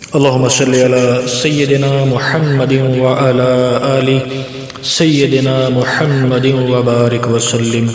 اللهم صل على سيدنا محمد وعلى آل سيدنا محمد وبارک وسلم۔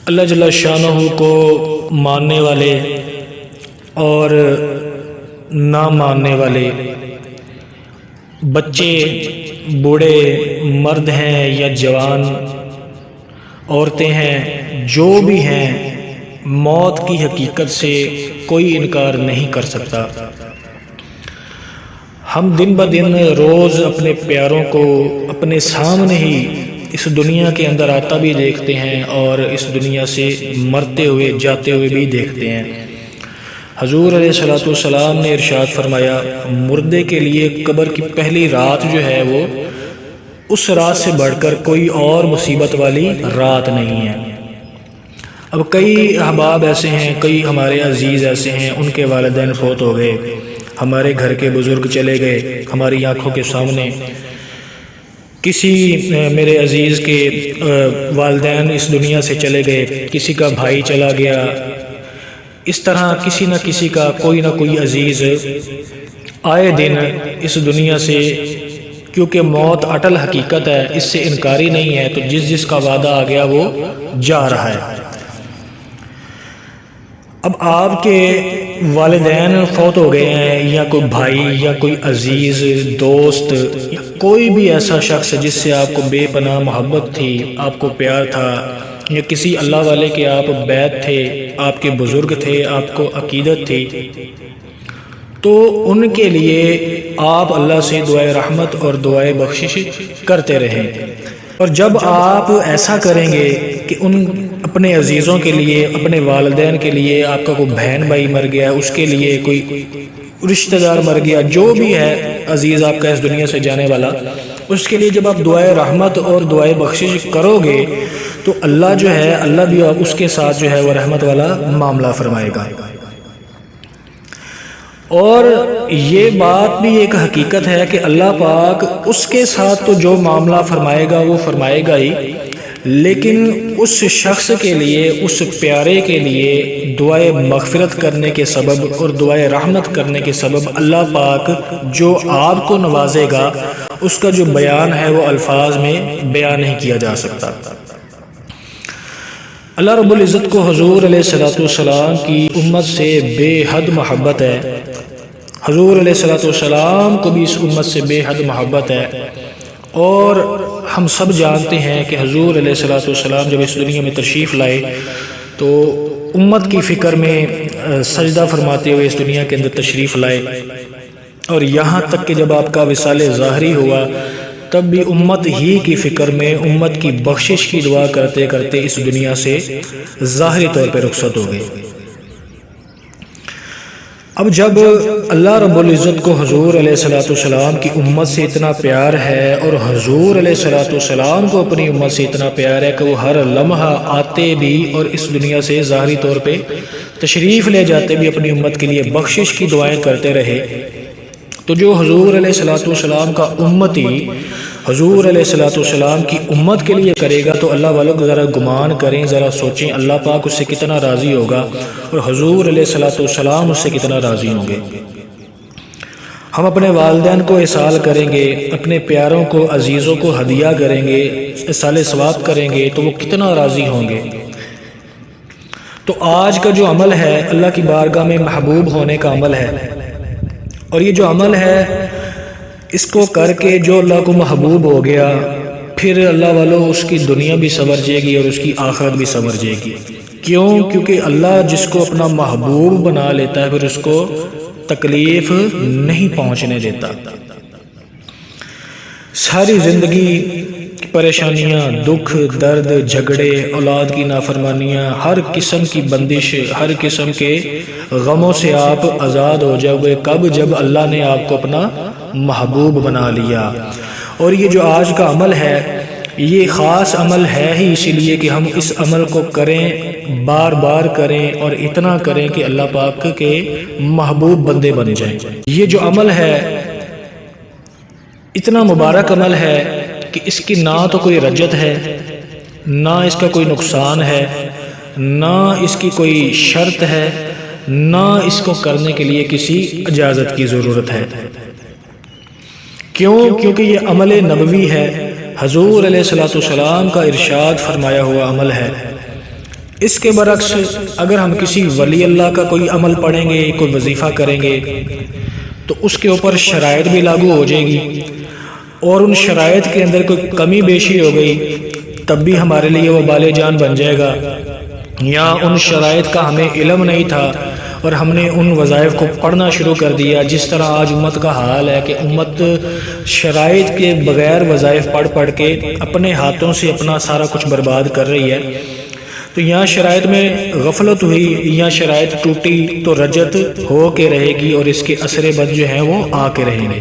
اللہ جل شانہ کو ماننے والے اور نہ ماننے والے، بچے، بوڑھے، مرد ہیں یا جوان، عورتیں ہیں، جو بھی ہیں، موت کی حقیقت سے کوئی انکار نہیں کر سکتا۔ ہم دن بدن روز اپنے پیاروں کو اپنے سامنے ہی اس دنیا کے اندر آتا بھی دیکھتے ہیں اور اس دنیا سے مرتے ہوئے جاتے ہوئے بھی دیکھتے ہیں۔ حضور علیہ الصلوۃ والسلام نے ارشاد فرمایا، مردے کے لیے قبر کی پہلی رات جو ہے وہ اس رات سے بڑھ کر کوئی اور مصیبت والی رات نہیں ہے۔ اب کئی احباب ایسے ہیں، کئی ہمارے عزیز ایسے ہیں، ان کے والدین فوت ہو گئے، ہمارے گھر کے بزرگ چلے گئے ہماری آنکھوں کے سامنے، کسی میرے عزیز کے والدین اس دنیا سے چلے گئے، کسی کا بھائی چلا گیا، اس طرح کسی نہ کسی کا کوئی نہ کوئی عزیز آئے دن اس دنیا سے، کیونکہ موت اٹل حقیقت ہے، اس سے انکاری نہیں ہے، تو جس کا وعدہ آ گیا وہ جا رہا ہے۔ اب آپ کے والدین فوت ہو گئے ہیں، یا کوئی بھائی یا کوئی عزیز دوست یا کوئی بھی ایسا شخص جس سے آپ کو بے پناہ محبت تھی، آپ کو پیار تھا، یا کسی اللہ والے کے آپ بیعت تھے، آپ کے بزرگ تھے، آپ کو عقیدت تھی، تو ان کے لیے آپ اللہ سے دعائے رحمت اور دعائے بخشش کرتے رہیں۔ اور جب آپ ایسا کریں گے کہ ان اپنے عزیزوں کے لیے، اپنے والدین کے لیے، آپ کا کوئی بہن بھائی مر گیا، اس کے لیے کوئی رشتہ دار مر گیا، جو بھی ہے عزیز آپ کا اس دنیا سے جانے والا، اس کے لیے جب آپ دعائے رحمت اور دعائے بخشش کرو گے تو اللہ جو ہے، اللہ بھی اس کے ساتھ جو ہے وہ رحمت والا معاملہ فرمائے گا۔ اور یہ بات بھی ایک حقیقت ہے کہ اللہ پاک اس کے ساتھ تو جو معاملہ فرمائے گا وہ فرمائے گا ہی، لیکن اس شخص کے لیے، اس پیارے کے لیے دعائے مغفرت کرنے کے سبب اور دعائے رحمت کرنے کے سبب اللہ پاک جو آپ کو نوازے گا، اس کا جو بیان ہے وہ الفاظ میں بیان نہیں کیا جا سکتا۔ اللہ رب العزت کو حضور علیہ الصلوۃ والسلام کی امت سے بے حد محبت ہے، حضور علیہ الصلوۃ والسلام کو بھی اس امت سے بے حد محبت ہے، اور ہم سب جانتے ہیں کہ حضور علیہ الصلوۃ والسلام جب اس دنیا میں تشریف لائے تو امت کی فکر میں سجدہ فرماتے ہوئے اس دنیا کے اندر تشریف لائے، اور یہاں تک کہ جب آپ کا وصال ظاہری ہوا تب بھی امت ہی کی فکر میں، امت کی بخشش کی دعا کرتے کرتے اس دنیا سے ظاہری طور پہ رخصت ہو گئے۔ اب جب اللہ رب العزت کو حضور علیہ الصلوۃ والسلام کی امت سے اتنا پیار ہے، اور حضور علیہ الصلوۃ والسلام کو اپنی امت سے اتنا پیار ہے کہ وہ ہر لمحہ آتے بھی اور اس دنیا سے ظاہری طور پہ تشریف لے جاتے بھی اپنی امت کے لیے بخشش کی دعائیں کرتے رہے، تو جو حضور علیہ الصلوۃ والسلام کا امتی حضور علیہ الصلوۃ والسلام کی امت کے لیے کرے گا، تو اللہ والوں کو ذرا گمان کریں، ذرا سوچیں اللہ پاک اس سے کتنا راضی ہوگا، اور حضور علیہ الصلوۃ والسلام اس سے کتنا راضی ہوں گے۔ ہم اپنے والدین کو احسان کریں گے، اپنے پیاروں کو، عزیزوں کو ہدیہ کریں گے، احسان ثواب کریں گے، تو وہ کتنا راضی ہوں گے۔ تو آج کا جو عمل ہے اللہ کی بارگاہ میں محبوب ہونے کا عمل ہے، اور یہ جو عمل ہے اس کو کر کے جو اللہ کو محبوب ہو گیا، پھر اللہ والوں اس کی دنیا بھی سنور جائے گی اور اس کی آخرت بھی سنور جائے گی۔ کیوں؟ کیونکہ اللہ جس کو اپنا محبوب بنا لیتا ہے پھر اس کو تکلیف نہیں پہنچنے دیتا۔ ساری زندگی پریشانیاں، دکھ، درد، جھگڑے، اولاد کی نافرمانیاں، ہر قسم کی بندش، ہر قسم کے غموں سے آپ آزاد ہو جاؤ گے کب؟ جب اللہ نے آپ کو اپنا محبوب بنا لیا۔ اور یہ جو آج کا عمل ہے یہ خاص عمل ہے ہی اسی لیے کہ ہم اس عمل کو کریں، بار بار کریں، اور اتنا کریں کہ اللہ پاک کے محبوب بندے بن جائیں۔ یہ جو عمل ہے اتنا مبارک عمل ہے کہ اس کی نہ تو کوئی رجت ہے، نہ اس کا کوئی نقصان ہے، نہ اس کی کوئی شرط ہے، نہ اس کو کرنے کے لیے کسی اجازت کی ضرورت ہے۔ کیوں؟ کیونکہ یہ عمل نبوی ہے، حضور علیہ السلام کا ارشاد فرمایا ہوا عمل ہے۔ اس کے برعکس اگر ہم کسی ولی اللہ کا کوئی عمل پڑھیں گے، کوئی وظیفہ کریں گے، تو اس کے اوپر شرائط بھی لاگو ہو جائے گی، اور ان شرائط کے اندر کوئی کمی بیشی ہو گئی تب بھی ہمارے لیے وہ بال جان بن جائے گا، یا ان شرائط کا ہمیں علم نہیں تھا اور ہم نے ان وظائف کو پڑھنا شروع کر دیا، جس طرح آج امت کا حال ہے کہ امت شرائط کے بغیر وظائف پڑھ پڑھ کے اپنے ہاتھوں سے اپنا سارا کچھ برباد کر رہی ہے۔ تو یہاں شرائط میں غفلت ہوئی یا شرائط ٹوٹی تو رجت ہو کے رہے گی اور اس کے اثر بد جو ہیں وہ آ کے رہیں گے۔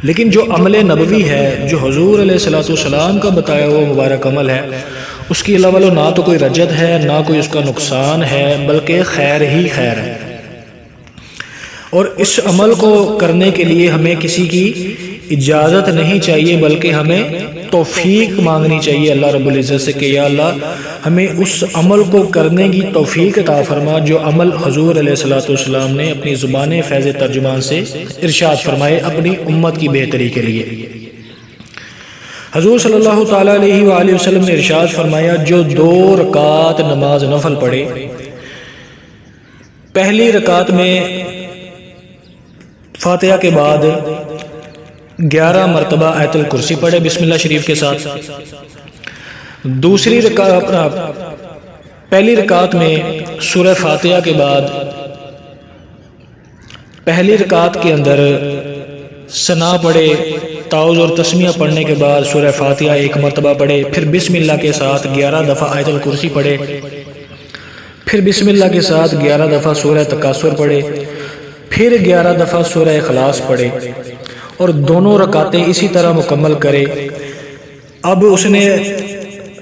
لیکن جو عمل نبوی ہے، جو حضور علیہ السلام کا بتایا ہوا مبارک عمل ہے، اس کی اللہ والو نہ تو کوئی رجت ہے، نہ کوئی اس کا نقصان ہے، بلکہ خیر ہی خیر ہے۔ اور اس عمل کو کرنے کے لیے ہمیں کسی کی اجازت نہیں چاہیے، بلکہ ہمیں توفیق مانگنی چاہیے اللہ رب العزت سے کہ یا اللہ ہمیں اس عمل کو کرنے کی توفیق عطا فرما جو عمل حضور علیہ السلام نے اپنی زبان فیض ترجمان سے ارشاد فرمائے اپنی امت کی بہتری کے لیے۔ حضور صلی اللہ تعالیٰ علیہ وآلہ وسلم نے ارشاد فرمایا، جو 2 رکعت نماز نفل پڑھے، پہلی رکعت میں فاتحہ کے بعد 11 مرتبہ آیت الکرسی پڑھے بسم اللہ شریف کے ساتھ، دوسری رکعت پہلی رکعت میں سورہ فاتحہ کے بعد پہلی رکعت کے اندر ثنا پڑھے، تعوذ اور تسمیہ پڑھنے کے بعد سورہ فاتحہ 1 مرتبہ پڑھے، پھر بسم اللہ کے ساتھ 11 دفعہ آیت الکرسی پڑھے، پھر بسم اللہ کے ساتھ 11 دفعہ سورہ تکاثر پڑھے، پھر 11 دفعہ سورہ اخلاص پڑھے، اور دونوں رکعتیں اسی طرح مکمل کرے۔ اب اس نے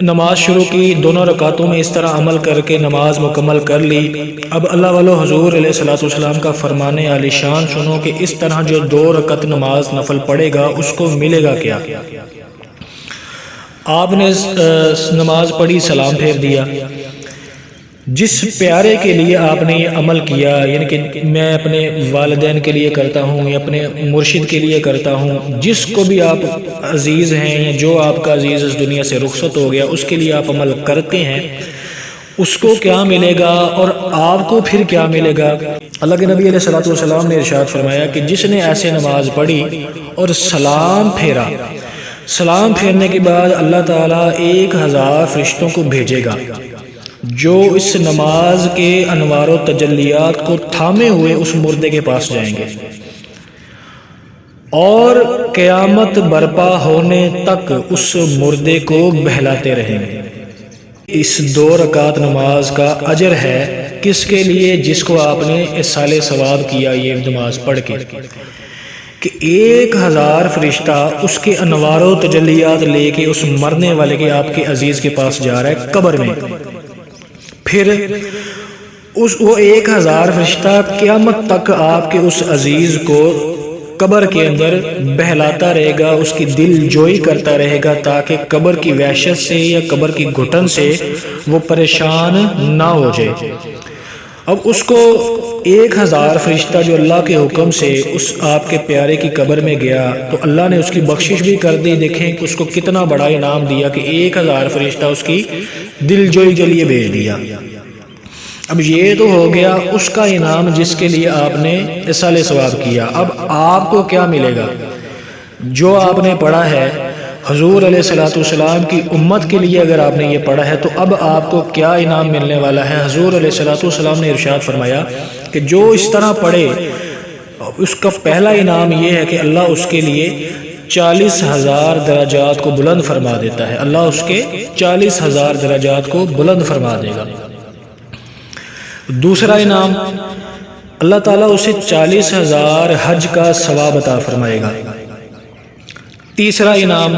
نماز شروع کی، دونوں رکعتوں میں اس طرح عمل کر کے نماز مکمل کر لی۔ اب اللہ والو حضور علیہ السلام کا فرمان عالی شان سنو کہ اس طرح جو 2 رکعت نماز نفل پڑھے گا اس کو ملے گا کیا؟ آپ نے نماز پڑھی، سلام پھیر دیا۔ جس پیارے کے لیے آپ نے یہ عمل کیا، یعنی کہ میں اپنے والدین کے لیے کرتا ہوں یا اپنے مرشد کے لیے کرتا ہوں، جس کو بھی آپ عزیز ہیں یا جو آپ کا عزیز اس دنیا سے رخصت ہو گیا، اس کے لیے آپ عمل کرتے ہیں، اس کو کیا ملے گا اور آپ کو پھر کیا ملے گا؟ اللہ کے نبی علیہ السلام نے ارشاد فرمایا کہ جس نے ایسے نماز پڑھی اور سلام پھیرا، سلام پھیرنے کے بعد اللہ تعالیٰ 1000 فرشتوں کو بھیجے گا جو اس نماز کے انوار و تجلیات کو تھامے ہوئے اس مردے کے پاس جائیں گے اور قیامت برپا ہونے تک اس مردے کو بہلاتے رہیں گے۔ اس 2 رکعت نماز کا اجر ہے کس کے لیے؟ جس کو آپ نے اصالِ ثواب کیا یہ نماز پڑھ کے، کہ 1000 فرشتہ اس کے انوار و تجلیات لے کے اس مرنے والے کے آپ کے عزیز کے پاس جا رہا ہے قبر میں، پھر وہ 1000 فرشتہ قیامت تک آپ کے اس عزیز کو قبر کے اندر بہلاتا رہے گا، اس کی دل جوئی کرتا رہے گا تاکہ قبر کی وحشت سے یا قبر کی گھٹن سے وہ پریشان نہ ہو جائے۔ اب اس کو 1000 فرشتہ جو اللہ کے حکم سے اس آپ کے پیارے کی قبر میں گیا تو اللہ نے اس کی بخشش بھی کر دی۔ دیکھیں کہ اس کو کتنا بڑا انعام دیا کہ 1000 فرشتہ اس کی دل جوئی کے لیے بھیج دیا۔ اب یہ تو ہو گیا اس کا انعام جس کے لیے آپ نے اصالِ ثواب کیا۔ اب آپ کو کیا ملے گا؟ جو آپ نے پڑھا ہے حضور علیہ السلام کی امت کے لیے اگر آپ نے یہ پڑھا ہے تو اب آپ کو کیا انعام ملنے والا ہے؟ حضور علیہ السلام نے ارشاد فرمایا کہ جو اس طرح پڑھے اس کا پہلا انعام یہ ہے کہ اللہ اس کے لیے 40,000 درجات کو بلند فرما دیتا ہے، اللہ اس کے 40,000 درجات کو بلند فرما دے گا۔ دوسرا انعام، اللہ تعالیٰ اسے 40,000 حج کا ثواب عطا فرمائے گا۔ تیسرا انعام،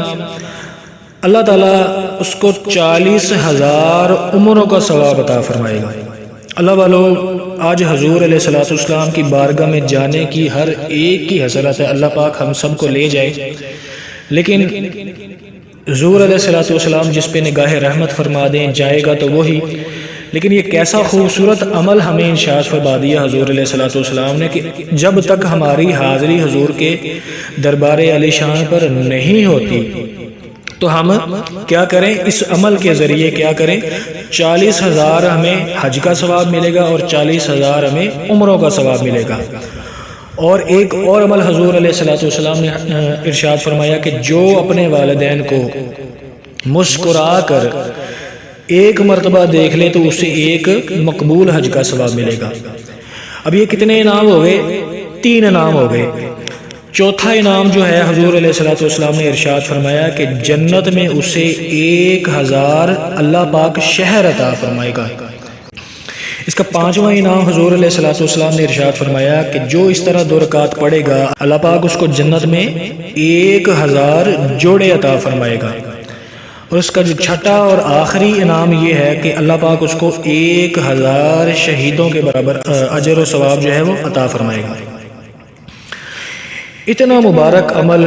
اللہ تعالیٰ اس کو 40,000 عمروں کا ثواب عطا فرمائے گا۔ اللہ والو، آج حضور علیہ السلام کی بارگاہ میں جانے کی ہر ایک کی حسرت ہے، اللہ پاک ہم سب کو لے جائے، لیکن حضور علیہ السلام جس پہ نگاہ رحمت فرما دیں جائے گا تو وہی، لیکن یہ کیسا خوبصورت عمل ہمیں ارشاد فرما دیا حضور علیہ الصلوۃ والسلام نے کہ جب تک ہماری حاضری حضور کے دربار عالی شان پر نہیں ہوتی تو ہم کیا کریں، اس عمل کے ذریعے کیا کریں، 40,000 ہمیں حج کا ثواب ملے گا اور 40,000 ہمیں عمروں کا ثواب ملے گا۔ اور ایک اور عمل حضور علیہ الصلوۃ والسلام نے ارشاد فرمایا کہ جو اپنے والدین کو مسکرا کر ایک مرتبہ دیکھ لے تو اسے ایک مقبول حج کا ثواب ملے گا۔ اب یہ کتنے انعام ہو گئے؟ 3 انعام ہو گئے۔ چوتھا انعام جو ہے حضور علیہ الصلوۃ والسلام نے ارشاد فرمایا کہ جنت میں اسے 1000 اللہ پاک شہر عطا فرمائے گا۔ اس کا 5واں انعام حضور علیہ الصلوۃ والسلام نے ارشاد فرمایا کہ جو اس طرح 2 رکعت پڑھے گا اللہ پاک اس کو جنت میں 1000 جوڑے عطا فرمائے گا۔ اور اس کا جو چھٹا اور آخری انعام یہ ہے کہ اللہ پاک اس کو 1000 شہیدوں کے برابر اجر و ثواب جو ہے وہ عطا فرمائے گا۔ اتنا مبارک عمل،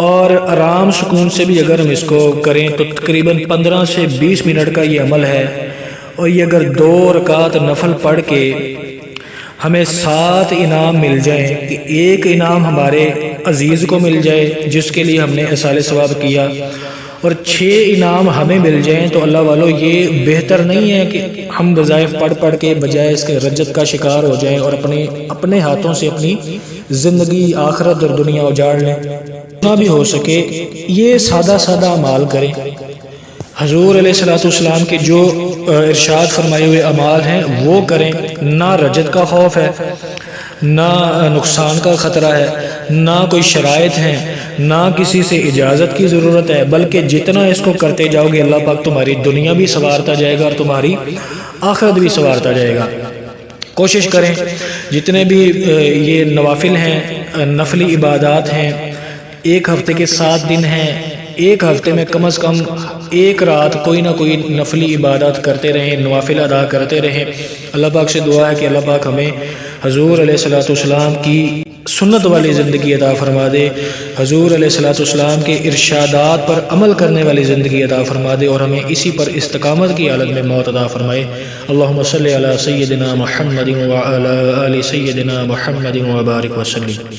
اور آرام سکون سے بھی اگر ہم اس کو کریں تو تقریباً 15 سے 20 منٹ کا یہ عمل ہے، اور یہ اگر 2 رکعت نفل پڑھ کے ہمیں 7 انعام مل جائیں کہ ایک انعام ہمارے عزیز کو مل جائے جس کے لیے ہم نے ایصال ثواب کیا، اور 6 انعام ہمیں مل جائیں، تو اللہ والو یہ بہتر نہیں ہے کہ ہم وظائف پڑھ کے بجائے اس کے رجت کا شکار ہو جائیں اور اپنے ہاتھوں سے اپنی زندگی آخرت اور دنیا اجاڑ لیں؟ جتنا بھی ہو سکے یہ سادہ سادہ اعمال کریں۔ حضور علیہ الصلوۃ والسلام کے جو ارشاد فرمائے ہوئے اعمال ہیں وہ کریں، نہ رجت کا خوف ہے، نہ نقصان کا خطرہ ہے، نہ کوئی شرائط ہیں، نہ کسی سے اجازت کی ضرورت ہے، بلکہ جتنا اس کو کرتے جاؤ گے اللہ پاک تمہاری دنیا بھی سنوارتا جائے گا اور تمہاری آخرت بھی سنوارتا جائے گا۔ کوشش کریں جتنے بھی یہ نوافل ہیں، نفلی عبادات ہیں، 1 ہفتے کے 7 دن ہیں، 1 ہفتے میں کم از کم 1 رات کوئی نہ کوئی نفلی عبادات کرتے رہیں، نوافل ادا کرتے رہیں۔ اللہ پاک سے دعا ہے کہ اللہ پاک ہمیں حضور علیہ الصلوۃ والسلام کی سنت والی زندگی عطا فرما دے، حضور علیہ الصلوۃ والسلام کے ارشادات پر عمل کرنے والی زندگی عطا فرما دے، اور ہمیں اسی پر استقامت کی حالت میں موت عطا فرمائے۔ اللہم صلی علی سیدنا محمد وعلی آل سیدنا محمد وبارک وسلم۔